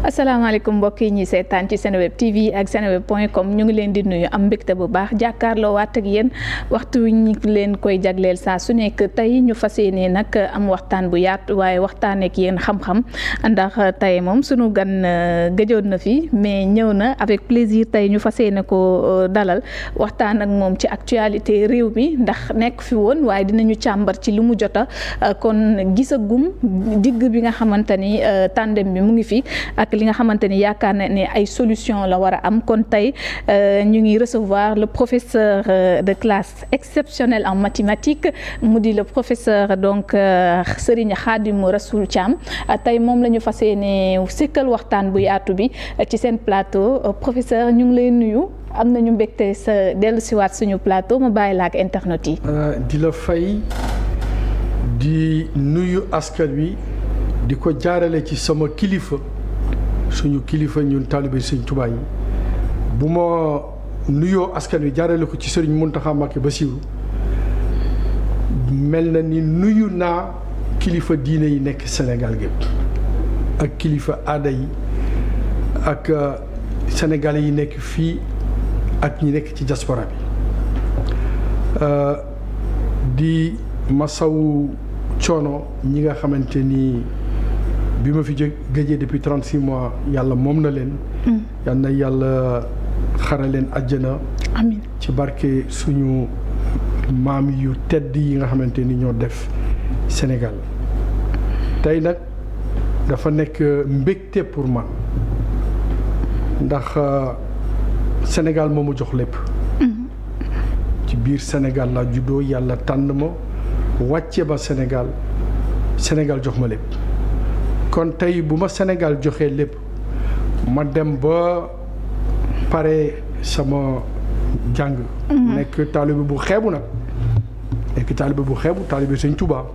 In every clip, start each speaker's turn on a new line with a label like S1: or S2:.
S1: asalaamaaleykum mbokk yi ñuy seetaan ci Seneweb TV ak seneweb.com ñu ngi leen di nuyu am mbégte bu baax jàkkaarloo waat ak yéen waxtu wi ñu leen koy jagleel saa su nekk tey ñu fas yéene nag am waxtaan bu yaatu waaye waxtaan ak yéen xam-xam ndax tey moom sunu gan gëjoon na fi mais ñëw na avec plaisir tey ñu fas yéene ko dalal waxtaan ak moom ci actualité réew mi ndax nekk fi woon waaye dinañu càmbar ci lu mu jota kon gisagum digg bi nga xamante ni tandem bi mu ngi fi ak li nga xamante ni yaakaar na ne ay solution la war a am kon tey ñu ngi recevoir le professeur de classe exceptionnel en mathématiques mu di le professeur donc Serigne Khadim Rassoul Thiam tey moom la ñu fas yéene sikkal waxtaan bu yaatu bi ci seen plateau professeur ñu ngi lay nuyu am nañu mbégte sa dellusiwaat suñu plateau ma bàyyi la ak internet yi.
S2: di la fay di nuyu askan wi di ko jaarale ci sama kilifa. suñu kilifa ñun taalibe Sëñ Tuubaa yi bu ma nuyoo askan wi jaarale ko ci Sëriñ Muntaxa Mbàkke Basiiru mel na ni nuyu naa kilifa diine yi nekk Sénégal gépp ak kilifa aada yi ak sénégalais yi nekk fii ak ñi nekk ci diaspora bi di masawu coono ñi nga xamante ni bi ma fi gëjee depuis 36 mois yàlla moom na leen. yal na yàlla xara leen àjjana.
S1: amiin
S2: ci barke suñu maam yu tedd yi nga xamante ni ñoo def Sénégal tey nag dafa nekk mbégte pour man ndax Sénégal moo ma jox lépp. ci biir Sénégal laa juddoo yàlla tànn ma wàcce ba Sénégal jox ma lépp. kon tey bu ma Sénégal joxee lépp ma dem ba pare sama jàng. nekk taalibe bu xeebu nag taalibe Sëñ Tuubaa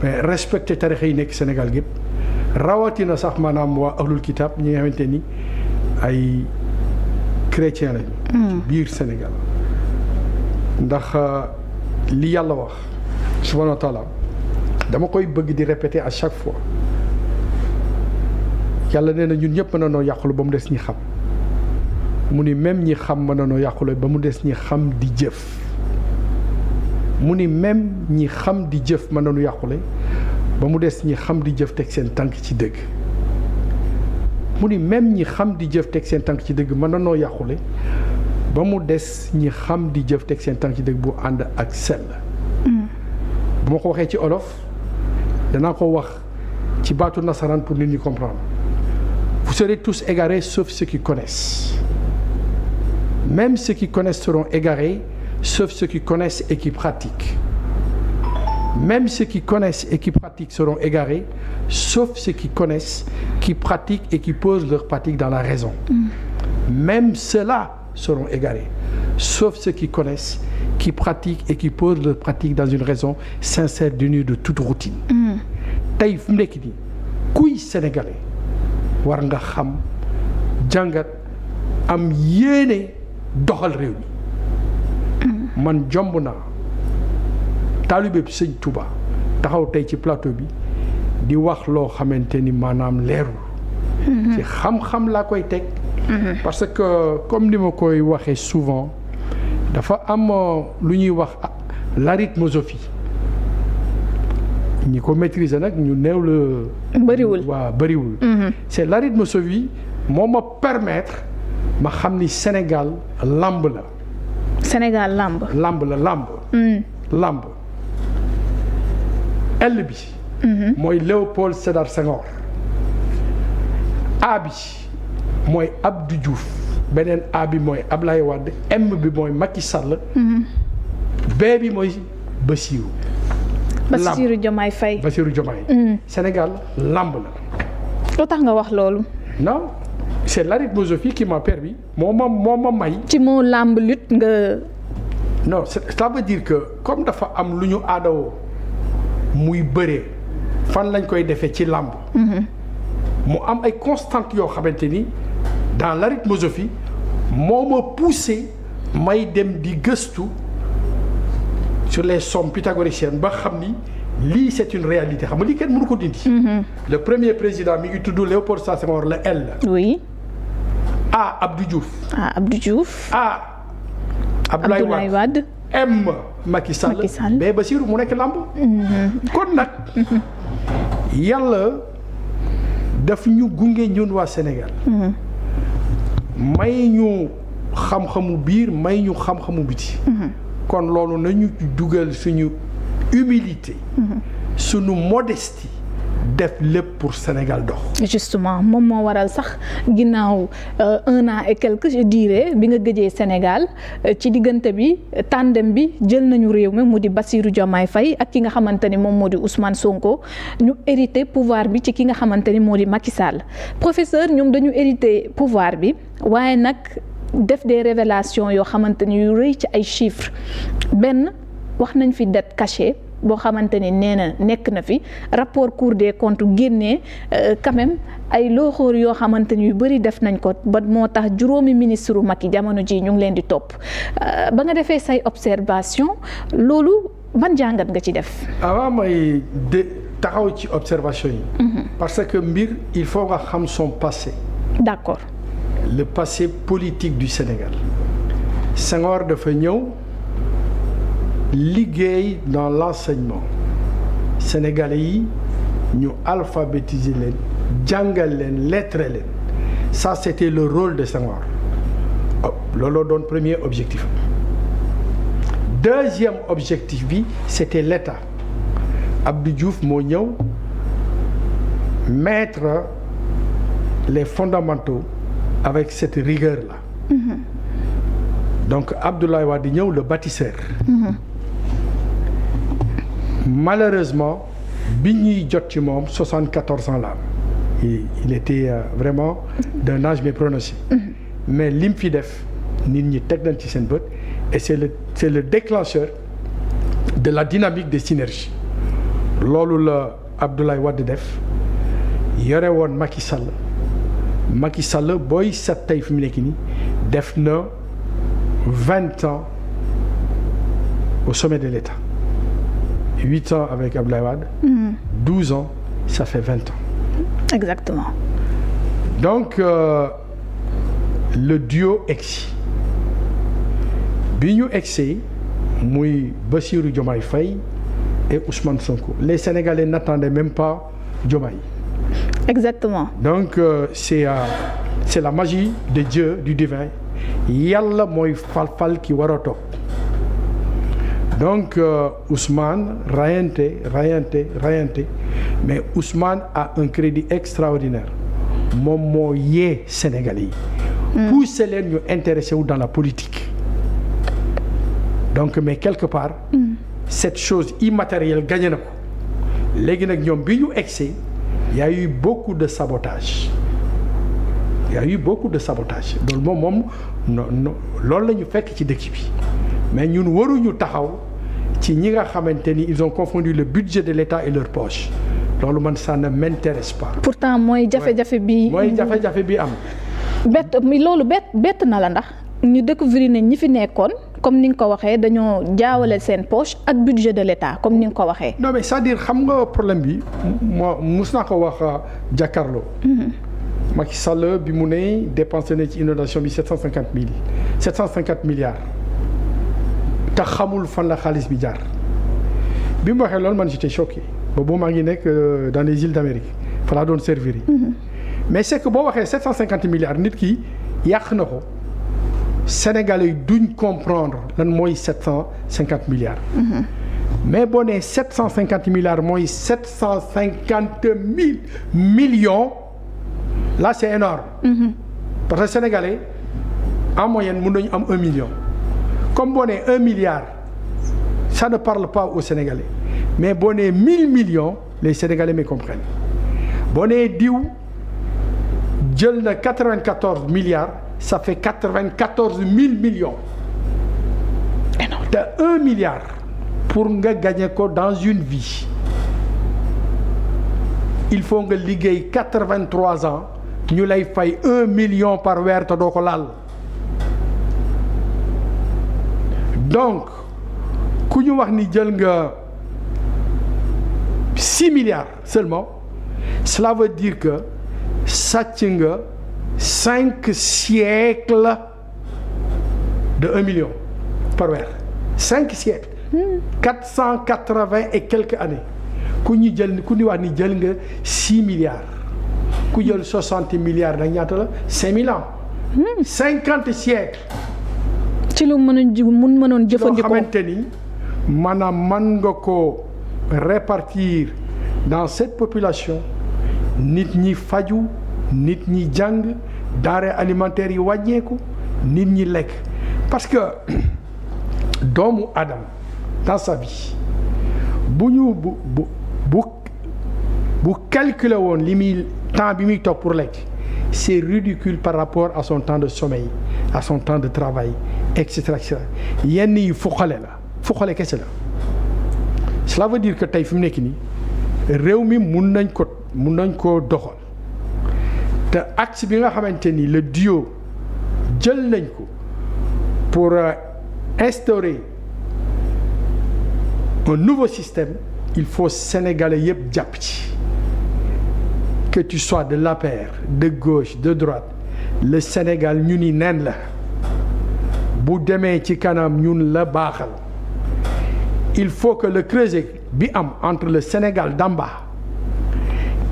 S2: mais respecté tarixa yi nekk Sénégal gépp rawatina sax maanaam waa ahlul kitaab ñi nga xamante ni ay chrétien lañu. ci biir Sénégal ndax li yàlla wax subhaanahu wa taala dama koy bëgg di répéter à chaque fois. yàlla nee na ñun ñëpp mën na noo yàqulu ba mu des ñi xam mu ni même ñi xam mën na noo yàqulu ba mu des ñi xam di jëf mu ni même ñi xam di jëf mën na noo yàqule ba mu des ñi xam di jëf teg seen tànk ci dëgg mu ni même ñi xam di jëf teg seen tànk ci dëgg mën na noo yàqule ba mu des ñi xam di jëf teg seen tànk ci dëgg bu ànd ak sell bu ma ko waxee ci olof danaa ko wax ci baatu nasaraan pour nit ñi comprendre. Vous serez tous égarés sauf ceux qui connaissent. Même ceux qui connaissent seront égarés sauf ceux qui connaissent et qui pratiquent. Même ceux qui connaissent et qui pratiquent seront égarés sauf ceux qui connaissent, qui pratiquent et qui posent leur pratique dans la raison. Même ceux-là seront égarés sauf ceux qui connaissent, qui pratiquent et qui posent leur pratique dans une raison sincère dénuée de toute routine. tey fu mu nekk nii kuy sénégalais war nga xam jàngat am yéene doxal réew mi man jomb naa taalibe bi Sëñ Tuubaa taxaw tey ci plateau bi di wax loo xamante ni maanaam leerul ci xam-xam laa koy teg parce que comme ni ma koy waxee souvent dafa am lu ñuy wax l'arithmosophie ñi ko maîtriser nag ñu néew la.
S1: bëriwul
S2: waaw bëriwul. c'est l'arithmosophie moo ma permettre ma xam ni Sénégal lamb la.
S1: Sénégal lamb.
S2: lamb la lamb. lamb. L bi. mooy Léopold Sédar Senghor. A bi mooy Abdou Diouf beneen A bi mooy Ablaye Wade M bi mooy Macky Sall. B bi mooy Bassirou.
S1: Bassirou Diomaye Faye.
S2: Bassirou Diomaye. Sénégal lamb la.
S1: lu tax nga wax loolu.
S2: non c'est l'arithmosophie qui m'a permis moo ma may.
S1: ci moo lamb lutte nga.
S2: non ça veut dire que comme dafa am lu ñu aadawoo muy bëree fan lañ koy defee ci lamb. mu am ay constantes yoo xamante ni dans l'arithmosophie moo ma poussé may dem di gëstu sur les sommes pythagoriciennes ba xam ni lii c'est une réalité xam nga lii kenn mënu ko dindi. Le premier président mi ngi tudd Léopold Sédar Senghor le L.
S1: oui.
S2: A Abdou Diouf.
S1: A Abdou Diouf.
S2: A Abdoulaye Wade. M Macky Sall. mais Bassirou mu nekk lamb. kon nag yàlla daf ñu gunge ñun waa Sénégal. may ñu xam-xamu biir may ñu xam-xamu biti. kon loolu nañu dugal suñu humilité. suñu modestie. def lépp pour Sénégal dox.
S1: justement moom moo waral sax ginnaaw 1 an et quelque je dirais bi nga gëjee Sénégal ci diggante bi tandem bi jël nañu réew mi mu di Bassirou Diomaye Faye ak ki nga xamante ni moom moo di Ousmane Sonko ñu hérité pouvoir bi ci ki nga xamante ni moo di Macky Sall professeur ñoom dañu hérité pouvoir bi waaye nag def des révélations yoo xamante ni yu rëy ci ay chiffres benn wax nañ fi dette cachée. boo xamante ni nee na nekk na fi rapport Cour des comptes génnee quand même ay looxoor yoo xamante ni yu bëri def nañ ko ba moo tax juróomi ministre u Macky jamono ji ñu ngi leen di topp ba nga defee say observation loolu ban jàngat nga ci def.
S2: avant may taxaw ci observation yi. parce que mbir il faut nga xam son passé.
S1: d'accord.
S2: le passé politique du Sénégal. Senghor dafa ñëw. liggéey dans l'enseignement sénégalais yi ñu alphabétiser leen jàngal leen lettré leen ça c'était le rôle de Senghor looloo doon premier objectif deuxième objectif bi c'était l'État Abdou Diouf moo ñëw mettre les fondamentaux avec cette rigueur-là. Donc Abdoulaye Wade ñëw le bâtisseur. Malheureusement bi ñuy jot ci moom 74 ans la il était vraiment d'un âge mais prononcé. Mais lim fi def nit ñi teg nañ ci seen bët et c'est le déclencheur de la dynamique des synergies. loolu la Abdoulaye Wade def yore woon Macky Sall booy set tey fi mu nekk nii def na 20 ans au sommet de l'État. 8 ans avec Abdoulaye Wade. 12 ans, ça fait 20 ans.
S1: Exactement.
S2: Donc, le duo egsi. Bi ñu egsee muy Bassirou Diomaye Faye et Ousmane Sonko. Les Sénégalais n'attendaient même pas Diomaye.
S1: Exactement.
S2: Donc, c'est la magie de Dieu, du divin. Yàlla mooy fal ki war a toog. Donc Ousmane rayante mais Ousmane a un crédit extraordinaire moom moo yee Sénégalais yi. poussé leen ñu intéressé wu dans la politique. Donc mais quelque part. Cette chose immatérielle gagné na ko léegi nag ñoom bi ñu egsee y a eu beaucoup de sabotage. loolu moom loolu la ñu fekk ci dëkk bi mais ñun waruñu taxaw. ci ñi nga xamante ni ils ont confondu le budget de l'État et leur poche loolu man ça ne m'intéresse pas.
S1: pourtant mooy jafe-jafe bi.
S2: am.
S1: loolu bett na la ndax ñu découvrir nañ ñi fi nekkoon comme ni nga ko waxee dañoo jaawale seen poche ak budget de l'État comme ni nga ko waxee.
S2: non mais c'est-à-dire xam nga problème bi moi mus naa ko wax jàkkaarloo. Macky Sall bi mu ne dépensé na ci inondation bi 750 milliards. te xamul fan la xaalis bi jaar bi mu waxee loolu man j'étais choqué boobu maa ngi nekk dans les îles d'Amérique fa laa doon servir yi. Mais c'est que boo waxee 750 milliards nit ki yàq na ko Sénégalais yi duñ comprendre lan mooy 750 milliards. Mais boo nee 750 milliards mooy 750 000 millions là c'est énorme. Parce que Sénégalais en moyenne mën nañu am 1 million. Comme boo nee 1 milliard ça ne parle pas aux Sénégalais mais boo nee 1000 millions les Sénégalais me comprennent. Boo nee diw jël na 94 milliards ça fait 94 000 millions.
S1: Énorme.
S2: Te 1 milliard pour nga gagner ko dans une vie il faut nga liggéey 83 ans ñu lay fay 1 million par weer te doo ko laal. Donc ku ñu wax ni jël nga 6 milliards seulement cela veut dire que sàcc nga 5 siècles de 1 million par weer 5 siècles 480 et quelques années ku ñu wax ni jël nga 6 milliards ku jël 60 milliards nag ñaata la 5000 ans 50 siècles
S1: ci lu mënoon jëfandikoo
S2: loo xamante ni maanaam mën nga ko répartir dans cette population nit ñi faju nit ñi jàng denrées alimentaires yi wàññeeku nit ñi lekk parce que doomu Adam dans sa vie bu calculer woon li muy temps bi muy toog pour lekk c'est ridicule par rapport à son temps de sommeil à son temps de travail et cetera yenn yi fuxale kese la cela veut dire que tey fi mu nekk nii réew mi mun nañ ko doxal te axe bi nga xamante ni le duo jël nañ ko pour instaurer un nouveau système il faut sénégalais yëpp jàpp ci que tu sois de l'APR de gauche de droite le Sénégal ñu ni nen la bu demee ci kanam ñun la baaxal il faut que le creuset bi am entre le Sénégal d'en bas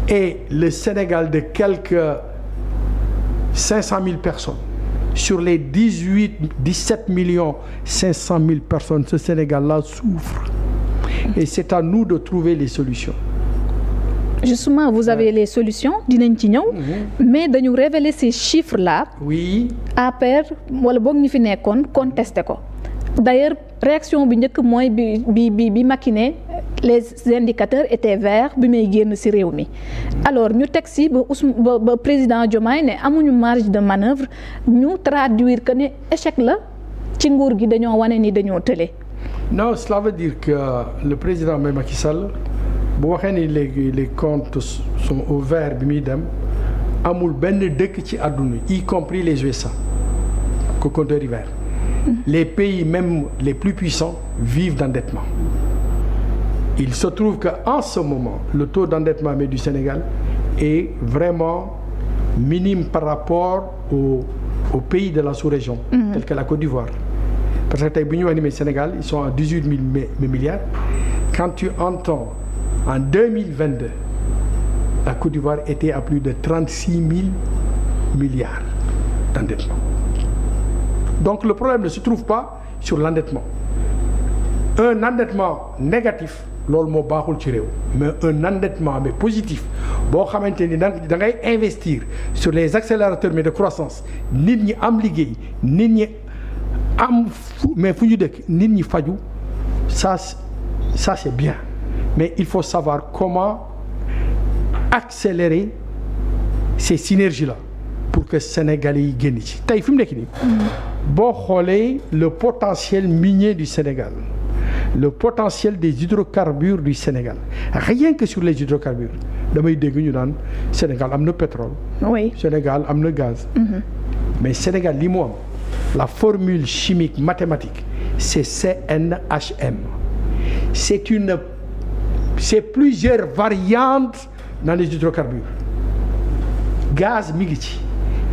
S2: et le Sénégal de quelques 500 000 personnes sur les 17 millions 500 000 personnes ce Sénégal-là souffre et c'est à nous de trouver les solutions.
S1: Justement, vous avez les solutions dinañ ci ñëw mais dañu révéler ces chiffres-là.
S2: Oui.
S1: APR wala boog ñi fi nekkoon contesté ko d'ailleurs réaction bi njëkk mooy bi Macky ne les indicateurs étaient verts bi may génn ci réew mi alors ñu teg ci ba président Diomaye ne amuñu marge de manœuvre ñu traduire que ne échec la ci nguur gi dañoo wane ni dañoo tële.
S2: Non, cela veut dire que le président Macky Sall bu waxee ni léegi les comptes sont au vert bi muy dem amul benn dëkk ci àdduna y compris les USA que compteur yi vert. Les pays même les plus puissants vivent d'endettement. Il se trouve qu'en ce moment le taux d'endettement du Sénégal est vraiment minime par rapport aux pays de la sous-région tels que la Côte d'Ivoire. Parce que tey bu ñu wax ni Sénégal ils sont à 18 000 milliards. Quand tu entends en 2022 la Côte d'Ivoire était à plus de 36 000 milliards d'endettement. Donc le problème ne se trouve pas sur l'endettement. Un endettement négatif loolu moo baaxul ci réew mais un endettement mais positif boo xamante ni da ngay investir sur les accélérateurs mais de croissance nit ñi am liggéey nit ñi am mais fu ñu dëkk nit ñi faju ça c'est bien mais il faut savoir comment accélérer ces synergies-là pour que Sénégalais yi génn ci tey fi mu nekk nii boo xoolee le potentiel minier du Sénégal le potentiel des hydrocarbures du Sénégal rien que sur les hydrocarbures damay dégg ñu naan Sénégal am na pétrole.
S1: Oui.
S2: Sénégal am na gaz. Mais Sénégal li mu am la formule chimique mathématique c'est CNHM. C'est plusieurs variantes dans les hydrocarbures. Gaz mi ngi ci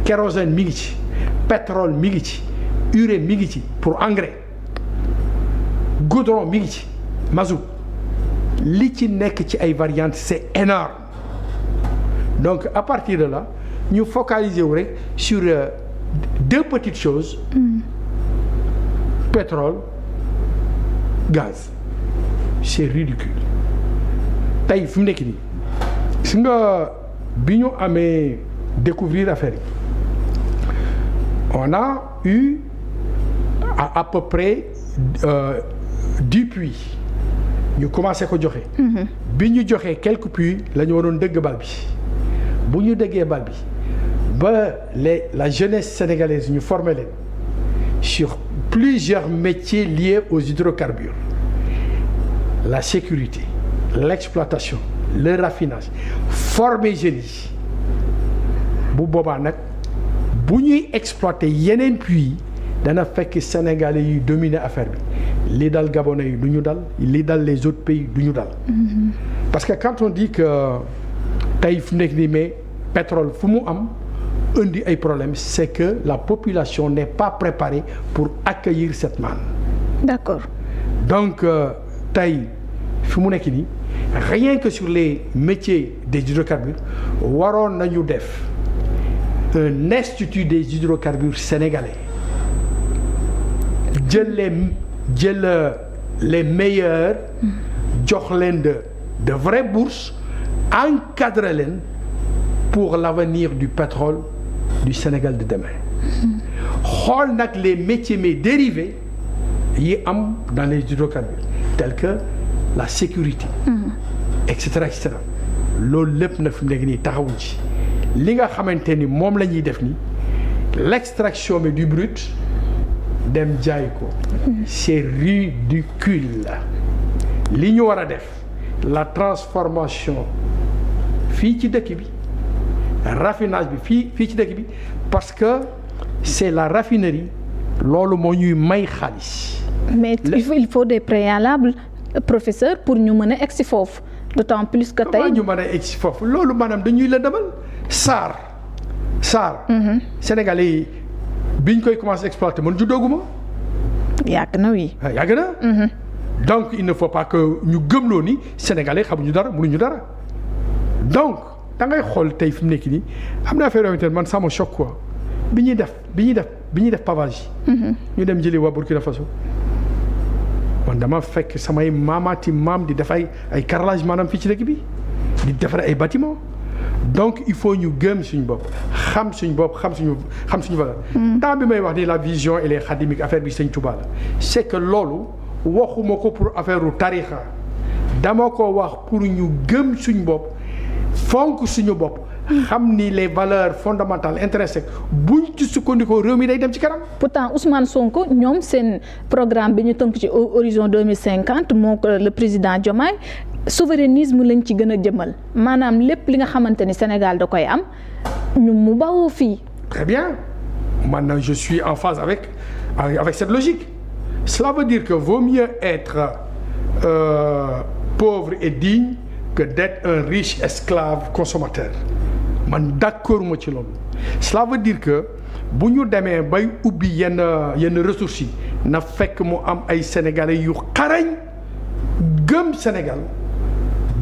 S2: kérosène mi ngi ci pétrole mi ngi ci urée mi ngi ci pour engrais. Goudron mi ngi ci mazout li ci nekk ci ay variantes c'est énorme donc à partir de là ñu focaliser wu rek sur deux petites choses pétrole gaz c'est ridicule tey fi mu nekk nii si nga bi ñu amee découvrir affaire yi on a eu à peu près du puits ñu commencé ko joxe. bi ñu joxee quelques puits la ñu waroon dëgg bal bi bu ñu dëggee bal bi ba la jeunesse sénégalaise ñu formé leen sur plusieurs métiers liés aux hydrocarbures la sécurité l'exploitation le raffinage former jeunes yi bu boobaa nag bu ñuy exploiter yeneen puits dana fekk Sénégalais yi dominer affaire bi li dal Gabonais yi du ñu dal li dal les autres pays du ñu dal parce que quand on dit que tey fu nekk nii mais pétrole fu mu am indi ay problèmes c'est que la population n'est pas préparée pour accueillir cette manne.
S1: D'accord.
S2: Donc tey fi mu nekk nii rien que sur les métiers des hydrocarbures waroon nañu def un institut des hydrocarbures sénégalais jël les meilleurs jox leen de vraies bourses encadrer leen pour l'avenir du pétrole du Sénégal de demain. xool nag les métiers mais dérivés yi am dans les hydrocarbures tels que la sécurité. et cetera et cetera loolu lépp nag fi mu nekk nii taxawuñ ci li nga xamante ni moom la ñuy def nii l'extraction mais du brut dem jaay ko c'est ridicule li ñu war a def la transformation fii ci dëkk bi raffinage bi fii ci dëkk bi parce que c'est la raffinerie loolu moo ñuy may xaalis.
S1: mais il faut des préalables professeur pour ñu mën a egg si foofu d'autant plus que tey
S2: ñu mën a egg si foofu loolu maanaam dañuy la demal SAR. Sénégalais yi biñ koy commencé exploiter man juddooguma.
S1: yàgg na oui.
S2: yàgg na. donc il ne faut pas que ñu gëmloo ni Sénégalais xamuñu dara mënuñu dara donc da ngay xool tey fi mu nekk nii am na affaire yoo xamante ne man ça me choque quoi bi ñuy def pavage yi. ñu dem jëli waa Burkina Faso. man dama fekk samay maamaati maam di def ay carrelage maanaam fii ci dëkk bi di defar ay bâtiment donc il faut ñu gëm suñu bopp xam suñu valeur. temps bi may wax ni la vision elle est xadimique affaire bi Sëñ Touba la c'est que loolu waxuma ko pour affaire u tarixa dama ko wax pour ñu gëm suñu bopp fonk suñu bopp xam ni les valeurs fondamentales intrinsèques buñ ci sukkandikoo réew mi day dem ci kanam.
S1: pourtant Ousmane Sonko ñoom seen programme bi ñu tënk ci horizon 2050 moo ko le président Diomaye souverainisme lañ ci gën a jëmal maanaam lépp li nga xamante ni Sénégal da koy am ñu mu bawoo fii.
S2: très bien maintenant je suis en phase avec cette logique cela veut dire que vaut mieux être pauvre et digne que d'être un riche esclave consommateur. man d'accord ma ci loolu cela veut dire que bu ñu demee bay ubbi yenn ressources yi na fekk mu am ay sénégalais yu xarañ gëm Sénégal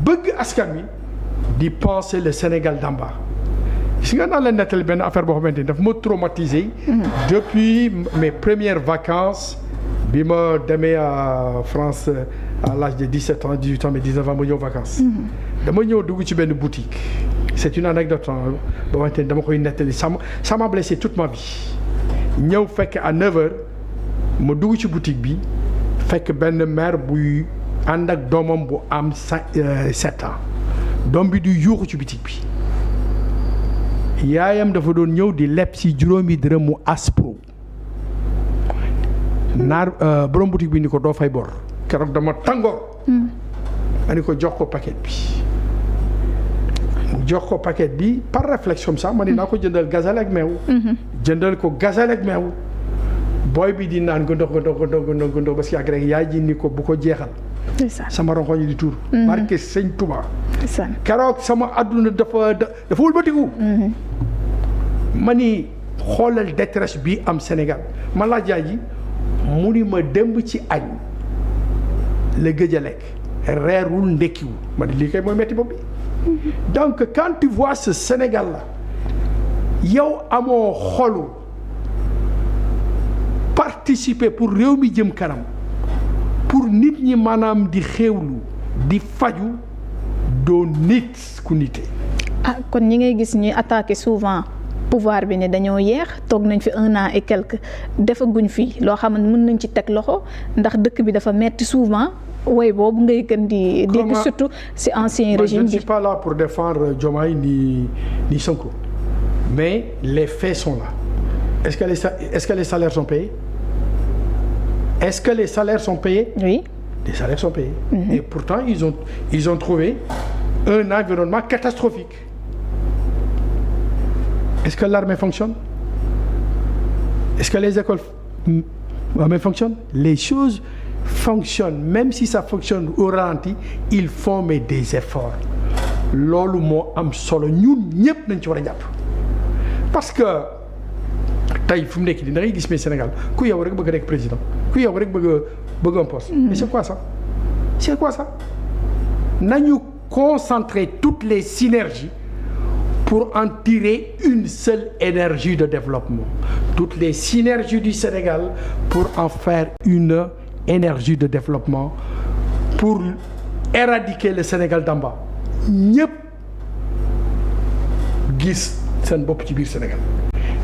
S2: bëgg askan wi di penser le Sénégal d'en bas gis nga naa leen nettali benn affaire boo xamante ni daf ma traumatisé depuis mes premières vacances bi ma demee à France à l'âge de 17 ans 18 ans mais 19 ans ma ñëw vacances dama ñëw dugg ci benn boutique. c'est une anecdote boo xamante ni dama koy nettali ça m'a blessé toute ma vie ñëw fekk à 9h ma dugg ci boutique bi fekk benn mère buy ànd ak doomam bu am 7 ans doom bi di yuuxu ci boutique bi yaayam dafa doon ñëw di leb ci juróomi dërëm mu aspro naar borom boutique bi ni ko doo fay bor keroog dama tàngoor ma ni ko jox ko paquet bi par réflexion sax ma ni naa ko jëndal gazelle ak meew jëndal ko gazelle ak meew booy bi di naan gëndox parce que yàgg rek yaay ji ni ko bu ko jeexal sama rongoñ yi di tuur barke Sëñ Touba keroog sama àdduna dafa wëlbatiku ma ni xoolal détresse bi am Sénégal ma laaj yaay ji mu ni ma démb ci añ la gëj a lekk reerul ndekkiwul ma ni lii kay mooy metti bopp bi donc quand tu vois ce Sénégal là yow amoo xolu participer pour réew mi jëm kanam pour nit ñi maanaam di xéewlu di faju doo nit ku nite.
S1: kon ñi ngay gis ñuy attaquer souvent pouvoir bi ne dañoo yeex toog nañ fi 1 an et quelque defaguñ fi loo xam ne mën nañ ci teg loxo ndax dëkk bi dafa metti souvent. way boobu ngay gën di dégg surtout ci ancien régime bi.
S2: Je ne suis pas là pour défendre Diomaye ni Sonko mais les faits sont là est-ce que les salaires sont payés est-ce que les salaires sont payés?
S1: Oui.
S2: Les salaires sont payés. Et pourtant ils ont trouvé un environnement catastrophique. Est-ce que l'armée fonctionne? Est-ce que les écoles fonctionnent? Les choses fonctionne même si ça fonctionne au ralenti ils font mais des efforts loolu moo am solo ñun ñëpp nañ ci war a jàpp parce que tey fu mu nekk nii da ngay gis mais Sénégal ku yow rek bëgg a nekk président ku yow rek bëgg un poste. mais c'est quoi ça nañu concentrer toutes les synergies pour en tirer une seule énergie de développement toutes les synergies du Sénégal pour en faire une énergie de développement pour éradiquer le Sénégal d'en bas ñëpp gis seen bopp ci biir Sénégal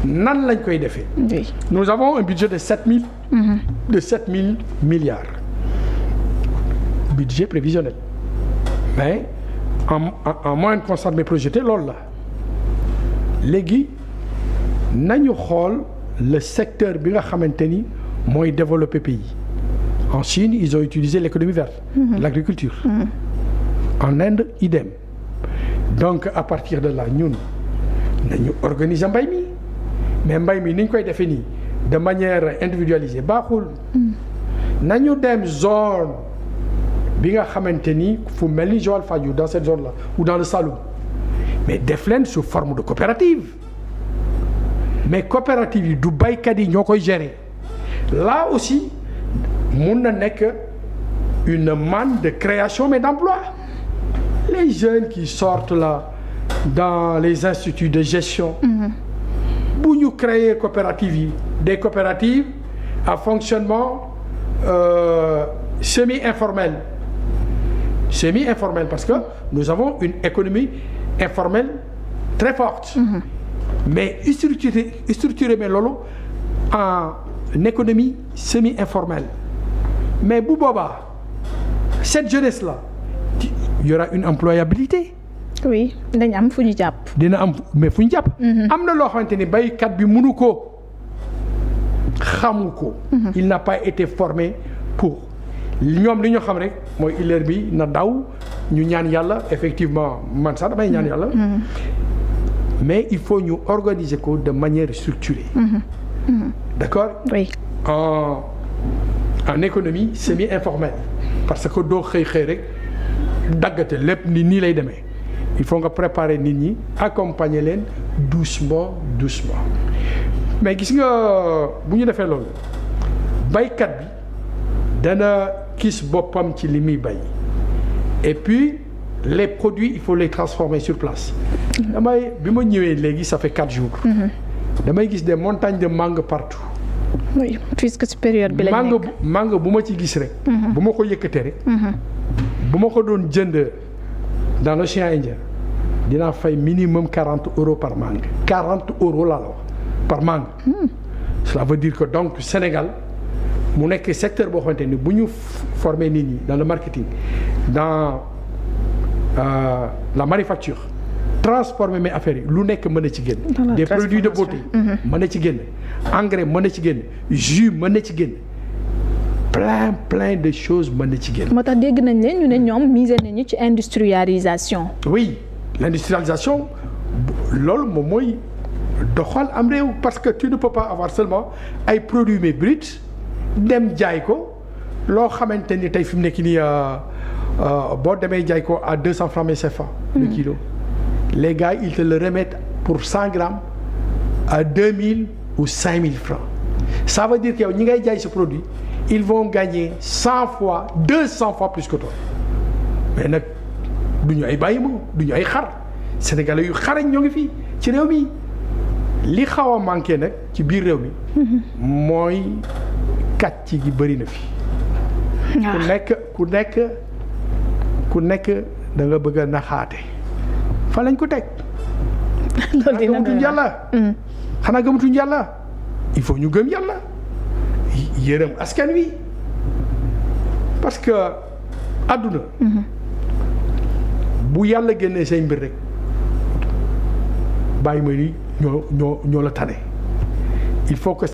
S2: nan lañ koy defee.
S1: oui.
S2: Nous avons un budget de 7000 milliards budget prévisionnel mais en moyenne constante mais projeté loolu la léegi nañu xool le secteur bi nga xamante ni mooy développer pays en Chine ils ont utilisé l'économie verte l'agriculture en Inde idem donc à partir de là ñun nañu organiser mbay mi mais mbay mi ni ñu koy defee nii de manière individualisée baaxul nañu dem zone bi nga xamante ni fu mel ni Joal Fadiouth dans cette zone là ou dans le Saloum mais def leen sous forme de coopérative mais coopérative yi du baykat yi ñoo koy gérer là aussi mun na nekk une manne de création mais d'emploi les jeunes qui sortent là dans les instituts de gestion bu ñu créer coopérative yi des coopératives à fonctionnement semi-informel parce que nous avons une économie informelle très forte mais structuré mais loolu en économie semi-informelle mais bu boobaa cette jeunesse là il y aura une employabilité
S1: oui dañ am fu ñu jàpp.
S2: dina am mais fu ñu jàpp. am na loo xamante ni baykat bi mënu ko xamu ko. il n'a pas été formé pour ñoom li ñu xam rek mooy illeer bi na daw ñu ñaan yàlla effectivement man sax damay ñaan yàlla. mais il faut ñu organiser ko de manière structurée. D'accord?
S1: Oui.
S2: En économie semi-informelle parce que doo xëy rek daggate lépp nii lay demee. il faut nga préparer nit ñi accompagner leen doucement mais gis nga bu ñu defee loolu baykat bi dana gis boppam ci li muy bay et puis les produits il faut les transformer sur place. bi ma ñëwee léegi ça fait 4 jours. damay gis des montagnes de mangue partout.
S1: oui puisque ci période bi lañ nekk
S2: mangue bu ma ci gis rek. bu ma ko yëkkatee rek. bu ma ko doon jënd dans l'océan Indien dinaa fay minimum 40 € par mangue 40 € laa la wax par mangue. cela veut dire que donc Sénégal mu nekk secteur boo xamante ni bu ñu former nit ñi dans le marketing dans la manufacture transformer mes affaires yi lu nekk mën na ci génn. des produits de beauté. mën na ci génn engrais mën na ci génn jus mën na ci génn. plein de choses mën na ci génn.
S1: moo tax dégg nañ ne ñu ne ñoom misé nañu ci industrialisation.
S2: oui l'industrialisation loolu moom mooy doxal am réew parce que tu ne peux pas avoir seulement ay produits mais bruts dem jaay ko loo xamante ni tey fi mu nekk nii boo demee jaay ko à 200 francs CFA. le kilo les gars ils te le remettent pour 100 grammes à 2000 ou 5000 francs ça veut dire que yow ñi ngay jaay ce produit. ils vont gagner 100 fois 200 fois plus que toi mais nag du ñu ay bàyyi ma du ñu ay xar sénégalais yu xarañ ñoo ngi fii ci réew mi li xaw a manqué nag ci biir réew mi mooy kàcc gi bëri na fi. ku nekk da nga bëgg a naxaate fa lañ ko teg.
S1: loolu dina
S2: gëmatuñ yàlla. xanaa gëmatuñ yàlla il faut ñu gëm yàlla. yërëm askan wi parce que àdduna bu yàlla génnee say mbir rek bàyyi ma ni ñoo la tane il faut que